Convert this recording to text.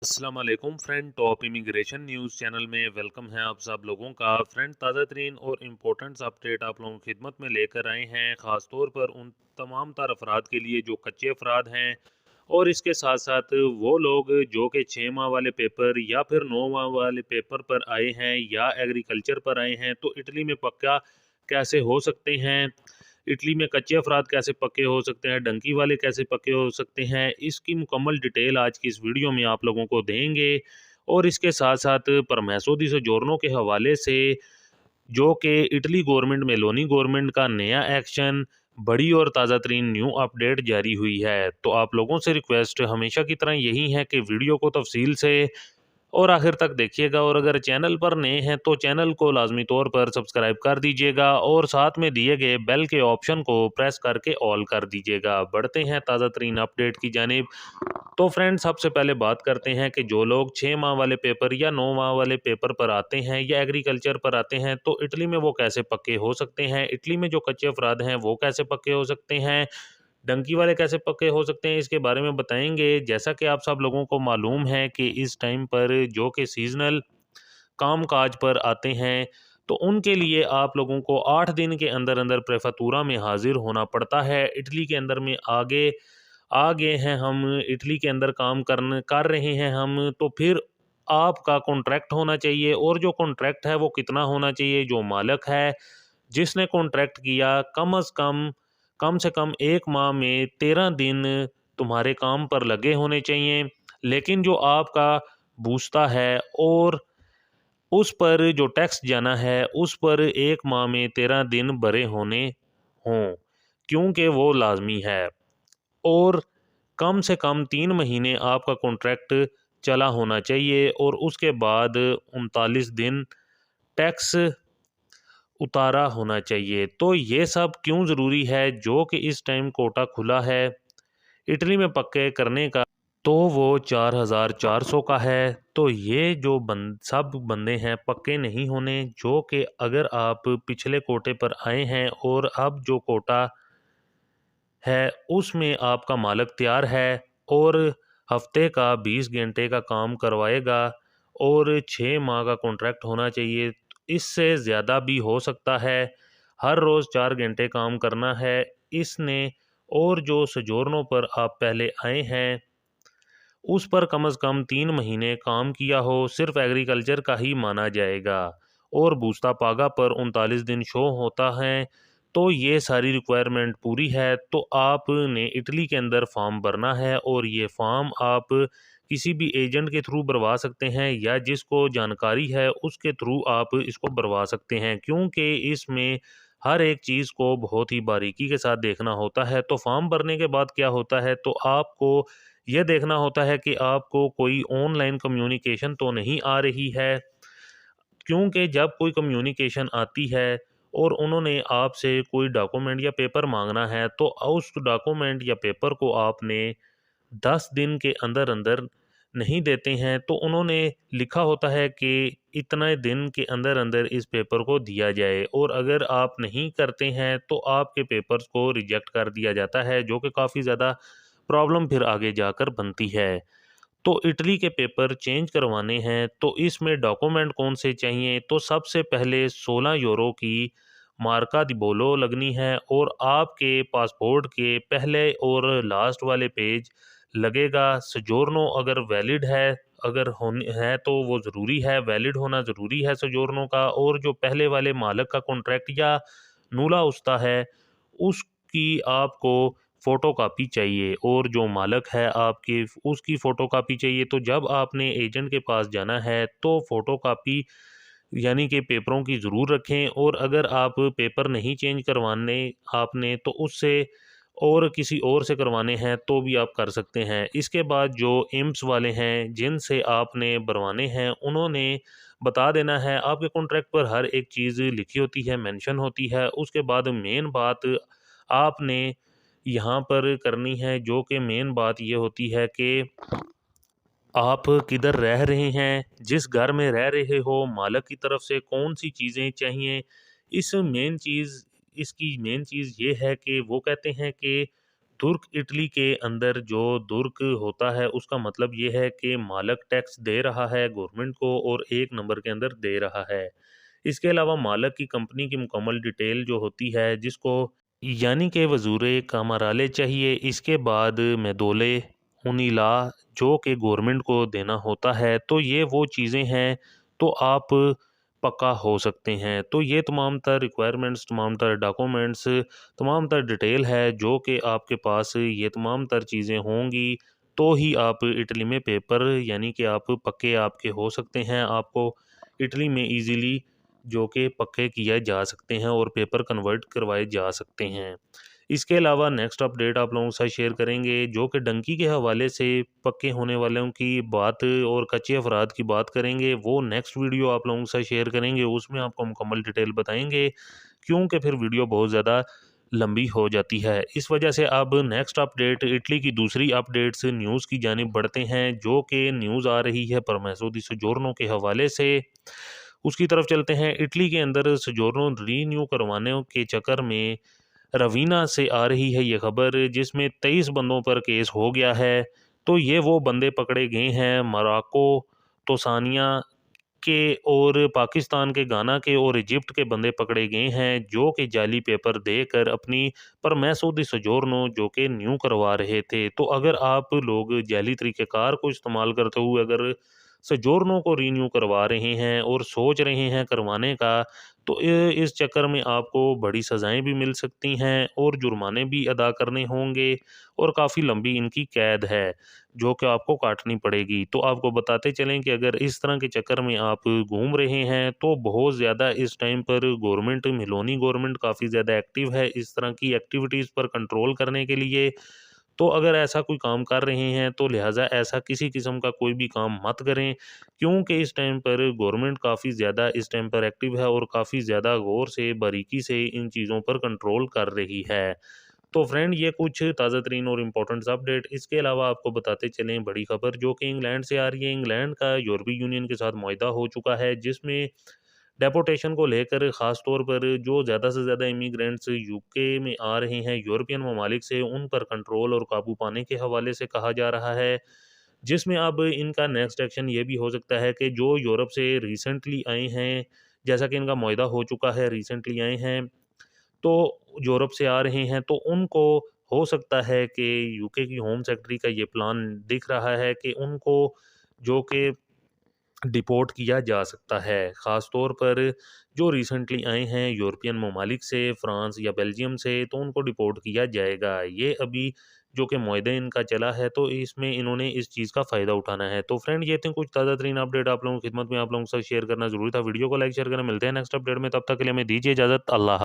अस्सलाम वालेकुम friend. Top immigration news channel में वेलकम है आप सब लोगों का। फ्रेंड, ताज़ा तरीन और इम्पोर्टेंट्स अपडेट आप लोगों की खिदमत में लेकर आए हैं, ख़ास तौर पर उन तमाम तर अफराद के लिए जो कच्चे अफराद हैं और इसके साथ साथ वो लोग जो कि 6 माह वाले पेपर या फिर 9 माह वाले पेपर पर आए हैं या एग्रीकल्चर पर आए हैं, तो इटली में पक्का कैसे हो सकते हैं, इटली में कच्चे अफराद कैसे पक्के हो सकते हैं, डंकी वाले कैसे पक्के हो सकते हैं, इसकी मुकम्मल डिटेल आज की इस वीडियो में आप लोगों को देंगे। और इसके साथ साथ परमेसो दी सोजोर्नो के हवाले से जो कि इटली गवर्नमेंट मेलोनी गवर्नमेंट का नया एक्शन, बड़ी और ताज़ा तरीन न्यू अपडेट जारी हुई है। तो आप लोगों से रिक्वेस्ट हमेशा की तरह यही है कि वीडियो को तफसील से और आखिर तक देखिएगा, और अगर चैनल पर नए हैं तो चैनल को लाजमी तौर पर सब्सक्राइब कर दीजिएगा और साथ में दिए गए बेल के ऑप्शन को प्रेस करके ऑल कर दीजिएगा। बढ़ते हैं ताज़ा तरीन अपडेट की जानिब। तो फ्रेंड्स, सबसे पहले बात करते हैं कि जो लोग 6 माह वाले पेपर या 9 माह वाले पेपर पर आते हैं या एग्रीकल्चर पर आते हैं, तो इटली में वो कैसे पक्के हो सकते हैं, इटली में जो कच्चे अफराद हैं वो कैसे पक्के हो सकते हैं, डंकी वाले कैसे पक्के हो सकते हैं, इसके बारे में बताएंगे। जैसा कि आप सब लोगों को मालूम है कि इस टाइम पर जो कि सीजनल काम काज पर आते हैं, तो उनके लिए आप लोगों को 8 दिन के अंदर अंदर प्रेफेक्टूरा में हाजिर होना पड़ता है। इटली के अंदर में आगे आ गए हैं हम, इटली के अंदर काम कर रहे हैं हम, तो फिर आपका कॉन्ट्रैक्ट होना चाहिए। और जो कॉन्ट्रैक्ट है वो कितना होना चाहिए, जो मालिक है जिसने कॉन्ट्रैक्ट किया, कम से कम 1 माह में 13 दिन तुम्हारे काम पर लगे होने चाहिए। लेकिन जो आपका बूझता है और उस पर जो टैक्स जाना है उस पर 1 माह में 13 दिन भरे होने हों, क्योंकि वो लाजमी है। और कम से कम 3 महीने आपका कॉन्ट्रैक्ट चला होना चाहिए और उसके बाद 39 दिन टैक्स उतारा होना चाहिए। तो ये सब क्यों ज़रूरी है, जो कि इस टाइम कोटा खुला है इटली में पक्के करने का, तो वो 4400 का है। तो ये जो सब बंदे हैं पक्के नहीं होने, जो कि अगर आप पिछले कोटे पर आए हैं और अब जो कोटा है उसमें आपका मालिक तैयार है और हफ्ते का 20 घंटे का काम करवाएगा और 6 माह का कॉन्ट्रैक्ट होना चाहिए। इससे ज़्यादा भी हो सकता है, हर रोज़ 4 घंटे काम करना है इसने। और जो सजोरनों पर आप पहले आए हैं उस पर कम से कम 3 महीने काम किया हो, सिर्फ एग्रीकल्चर का ही माना जाएगा। और बूस्ता पागा पर 39 दिन शो होता है। तो ये सारी रिक्वायरमेंट पूरी है तो आपने इटली के अंदर फॉर्म भरना है, और ये फॉर्म आप किसी भी एजेंट के थ्रू भरवा सकते हैं या जिसको जानकारी है उसके थ्रू आप इसको भरवा सकते हैं, क्योंकि इसमें हर एक चीज़ को बहुत ही बारीकी के साथ देखना होता है। तो फॉर्म भरने के बाद क्या होता है, तो आपको यह देखना होता है कि आपको कोई ऑनलाइन कम्युनिकेशन तो नहीं आ रही है, क्योंकि जब कोई कम्युनिकेशन आती है और उन्होंने आपसे कोई डॉक्यूमेंट या पेपर मांगना है, तो उस डॉक्यूमेंट या पेपर को आपने 10 दिन के अंदर अंदर नहीं देते हैं, तो उन्होंने लिखा होता है कि इतने दिन के अंदर अंदर इस पेपर को दिया जाए, और अगर आप नहीं करते हैं तो आपके पेपर्स को रिजेक्ट कर दिया जाता है, जो कि काफ़ी ज़्यादा प्रॉब्लम फिर आगे जाकर बनती है। तो इटली के पेपर चेंज करवाने हैं तो इसमें डॉक्यूमेंट कौन से चाहिए, तो सबसे पहले 16 यूरो की मार्का दी बोलो लगनी है, और आपके पासपोर्ट के पहले और लास्ट वाले पेज लगेगा। सजोरनो अगर वैलिड है, अगर होने है तो वो ज़रूरी है, वैलिड होना ज़रूरी है सजोरनो का। और जो पहले वाले मालिक का कॉन्ट्रैक्ट या नूला उस्ता है उसकी आपको फ़ोटो कापी चाहिए, और जो मालिक है आपके उसकी फ़ोटो कापी चाहिए। तो जब आपने एजेंट के पास जाना है तो फ़ोटो कापी यानी कि पेपरों की ज़रूर रखें, और अगर आप पेपर नहीं चेंज करवाने आपने तो उससे और किसी और से करवाने हैं तो भी आप कर सकते हैं। इसके बाद जो एम्स वाले हैं जिनसे आपने भरवाने हैं उन्होंने बता देना है, आपके कॉन्ट्रैक्ट पर हर एक चीज़ लिखी होती है, मेंशन होती है। उसके बाद मेन बात आपने यहाँ पर करनी है, जो कि मेन बात ये होती है कि आप किधर रह रहे हैं, जिस घर में रह रहे हो, मालिक की तरफ से कौन सी चीज़ें चाहिए। इसकी मेन चीज़ ये है कि वो कहते हैं कि तुर्क इटली के अंदर जो तुर्क होता है उसका मतलब ये है कि मालिक टैक्स दे रहा है गवर्नमेंट को और एक नंबर के अंदर दे रहा है। इसके अलावा मालिक की कंपनी की मुकम्मल डिटेल जो होती है जिसको यानी कि वजूरे कामराले चाहिए, इसके बाद मेदोले उनीला जो कि गवर्नमेंट को देना होता है। तो ये वो चीज़ें हैं तो आप पक्का हो सकते हैं। तो ये तमाम तर रिक्वायरमेंट्स, तमाम तर डॉक्यूमेंट्स, तमाम तर डिटेल है जो कि आपके पास ये तमाम तर चीज़ें होंगी तो ही आप इटली में पेपर यानी कि आप पक्के आपके हो सकते हैं। आपको इटली में इजीली जो कि पक्के किए जा सकते हैं और पेपर कन्वर्ट करवाए जा सकते हैं। इसके अलावा नेक्स्ट अपडेट आप लोगों के साथ शेयर करेंगे जो कि डंकी के हवाले से पक्के होने वालों की बात और कच्चे अफराद की बात करेंगे। वो नेक्स्ट वीडियो आप लोगों के साथ शेयर करेंगे, उसमें आपको मुकम्मल डिटेल बताएंगे क्योंकि फिर वीडियो बहुत ज़्यादा लंबी हो जाती है। इस वजह से अब नेक्स्ट अपडेट इटली की दूसरी अपडेट्स न्यूज़ की जानिब बढ़ते हैं जो कि न्यूज़ आ रही है परमेसो दी सोजोर्नो के हवाले से। उसकी तरफ चलते हैं। इटली के अंदर सोजोर्नो रीन्यू करवाने के चक्कर में रवीना से आ रही है ये खबर जिसमें 23 बंदों पर केस हो गया है। तो ये वो बंदे पकड़े गए हैं मोरक्को, तंजानिया के और पाकिस्तान के, गाना के और इजिप्ट के बंदे पकड़े गए हैं जो कि जाली पेपर देकर अपनी परमेसो दी सोजोर्नो जो कि न्यू करवा रहे थे। तो अगर आप लोग जाली तरीक़ेकार को इस्तेमाल करते हुए अगर सोजोर्नो को रीन्यू करवा रहे हैं और सोच रहे हैं करवाने का, तो इस चक्कर में आपको बड़ी सज़ाएं भी मिल सकती हैं और जुर्माने भी अदा करने होंगे और काफ़ी लंबी इनकी कैद है जो कि आपको काटनी पड़ेगी। तो आपको बताते चलें कि अगर इस तरह के चक्कर में आप घूम रहे हैं तो बहुत ज़्यादा इस टाइम पर गवर्नमेंट, मिलोनी गवर्नमेंट काफ़ी ज़्यादा एक्टिव है इस तरह की एक्टिविटीज़ पर कंट्रोल करने के लिए। तो अगर ऐसा कोई काम कर रहे हैं तो लिहाजा ऐसा किसी किस्म का कोई भी काम मत करें क्योंकि इस टाइम पर गवर्नमेंट काफ़ी ज़्यादा इस टाइम पर एक्टिव है और काफ़ी ज़्यादा गौर से, बारीकी से इन चीज़ों पर कंट्रोल कर रही है। तो फ्रेंड ये कुछ ताज़ा तरीन और इम्पोर्टेंट अपडेट। इसके अलावा आपको बताते चलें बड़ी खबर जो कि इंग्लैंड से आ रही है। इंग्लैंड का यूरोपीय यूनियन के साथ मुआहदा हो चुका है जिसमें डेपोटेशन को लेकर ख़ास तौर पर जो ज़्यादा से ज़्यादा इमिग्रेंट्स यूके में आ रहे हैं यूरोपियन ममालिक से, उन पर कंट्रोल और काबू पाने के हवाले से कहा जा रहा है। जिसमें अब इनका नेक्स्ट एक्शन ये भी हो सकता है कि जो यूरोप से रिसेंटली आए हैं, जैसा कि इनका मुआहदा हो चुका है, रिसेंटली आए हैं तो यूरोप से आ रहे हैं, तो उनको हो सकता है कि यूके की होम सेक्रेटरी का ये प्लान दिख रहा है कि उनको जो कि डिपोर्ट किया जा सकता है। ख़ास तौर पर जो रिसेंटली आए हैं यूरोपियन ममालिक से, फ्रांस या बेल्जियम से, तो उनको डिपोर्ट किया जाएगा। ये अभी जो कि मुआहदा इनका चला है तो इसमें इन्होंने इस चीज़ का फ़ायदा उठाना है। तो फ्रेंड ये थे कुछ ताज़ा तरीन अपडेट आप लोगों की खिदमत में आप लोगों के साथ शेयर करना ज़रूरी था। वीडियो को लाइक शेयर करना। मिलते हैं नेक्स्ट अपडेट में, तब तक के लिए हमें दीजिए इजाज़त। अल्लाह।